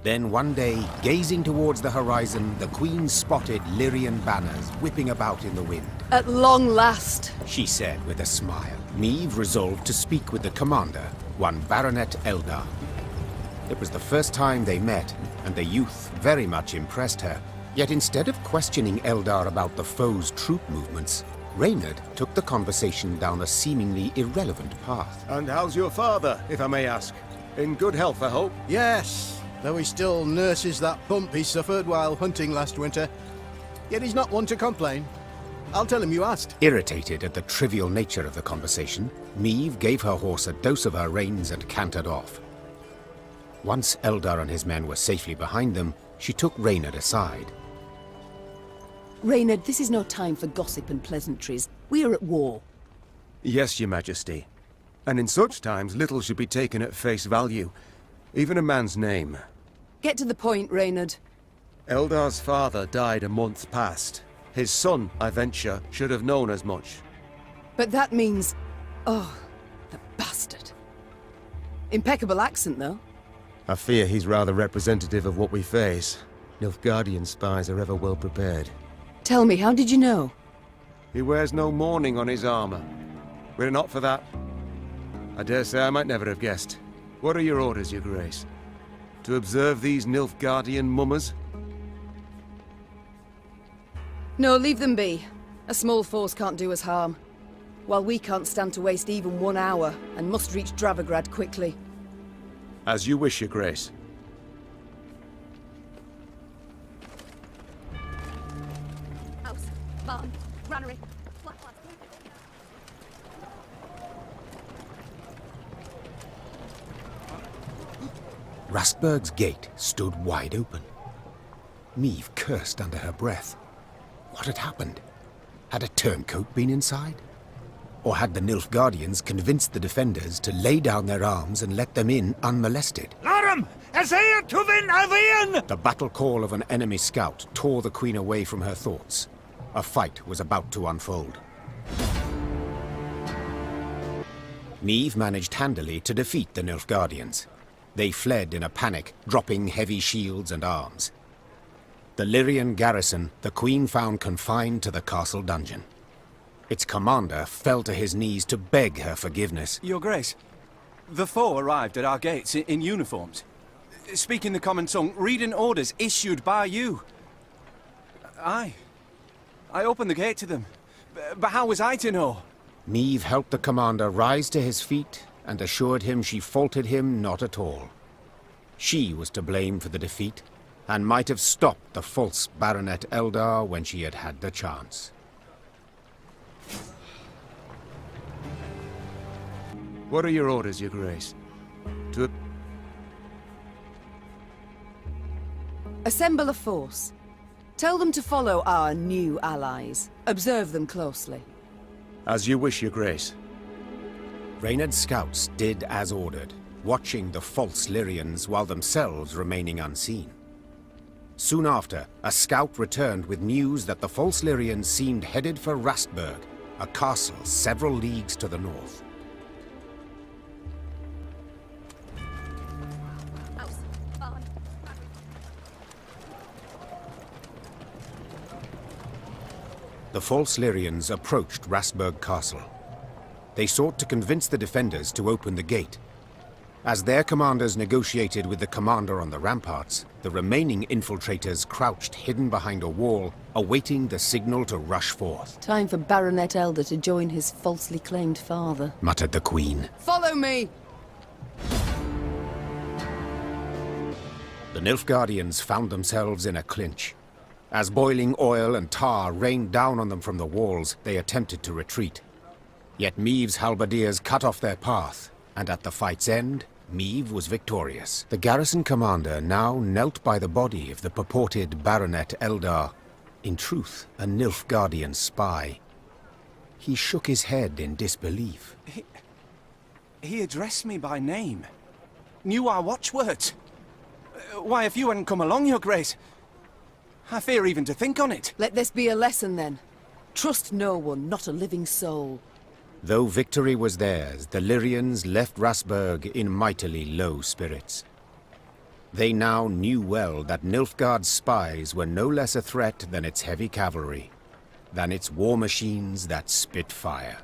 Then one day, gazing towards the horizon, the Queen spotted Lyrian banners whipping about in the wind. At long last, She said with a smile. Niamh resolved to speak with the commander, one Baronet Eldar. It was the first time they met, and the youth very much impressed her. Yet instead of questioning Eldar about the foe's troop movements, Reynard took the conversation down a seemingly irrelevant path. And how's your father, if I may ask? In good health, I hope? Yes, though he still nurses that bump he suffered while hunting last winter. Yet he's not one to complain. I'll tell him you asked. Irritated at the trivial nature of the conversation, Niamh gave her horse a dose of her reins and cantered off. Once Eldar and his men were safely behind them, she took Reynard aside. Reynard, this is no time for gossip and pleasantries. We are at war. Yes, your majesty. And in such times, little should be taken at face value. Even a man's name. Get to the point, Reynard. Eldar's father died a month past. His son, I venture, should have known as much. But that means... Oh, the bastard. Impeccable accent, though. I fear he's rather representative of what we face. Nilfgaardian spies are ever well prepared. Tell me, how did you know? He wears no mourning on his armor. Were it not for that, I dare say I might never have guessed. What are your orders, your grace? To observe these Nilfgaardian mummers? No, leave them be. A small force can't do us harm. While we can't stand to waste even 1 hour, and must reach Dravigrad quickly. As you wish, your grace. House, barn, granary, Rastberg's gate stood wide open. Niamh cursed under her breath. What had happened? Had a turncoat been inside? Or had the Nilfgaardians convinced the defenders to lay down their arms and let them in unmolested? Larum, es hier to win Alvian! The battle call of an enemy scout tore the Queen away from her thoughts. A fight was about to unfold. Niamh managed handily to defeat the Nilfgaardians. They fled in a panic, dropping heavy shields and arms. The Lyrian garrison the Queen found confined to the castle dungeon. Its commander fell to his knees to beg her forgiveness. Your Grace, the foe arrived at our gates in uniforms. Speaking the common tongue, reading orders issued by you. I opened the gate to them. But how was I to know? Niamh helped the commander rise to his feet and assured him she faulted him not at all. She was to blame for the defeat, and might have stopped the false Baronet Eldar when she had had the chance. What are your orders, your grace? To... Assemble a force. Tell them to follow our new allies. Observe them closely. As you wish, your grace. Reynard's scouts did as ordered, watching the false Lyrians while themselves remaining unseen. Soon after, a scout returned with news that the false Lyrians seemed headed for Rastberg, a castle several leagues to the north. The false Lyrians approached Rastberg Castle. They sought to convince the defenders to open the gate. As their commanders negotiated with the commander on the ramparts, the remaining infiltrators crouched hidden behind a wall, awaiting the signal to rush forth. Time for Baronet Elder to join his falsely claimed father, muttered the Queen. Follow me! The Nilfgaardians found themselves in a clinch. As boiling oil and tar rained down on them from the walls, they attempted to retreat. Yet Niamh's halberdiers cut off their path, and at the fight's end, Niamh was victorious. The garrison commander now knelt by the body of the purported Baronet Eldar, in truth a Nilfgaardian spy. He shook his head in disbelief. He addressed me by name. Knew our watchwords. Why, if you hadn't come along, your grace, I fear even to think on it. Let this be a lesson, then. Trust no one, not a living soul. Though victory was theirs, the Lyrians left Rastberg in mightily low spirits. They now knew well that Nilfgaard's spies were no less a threat than its heavy cavalry, than its war machines that spit fire.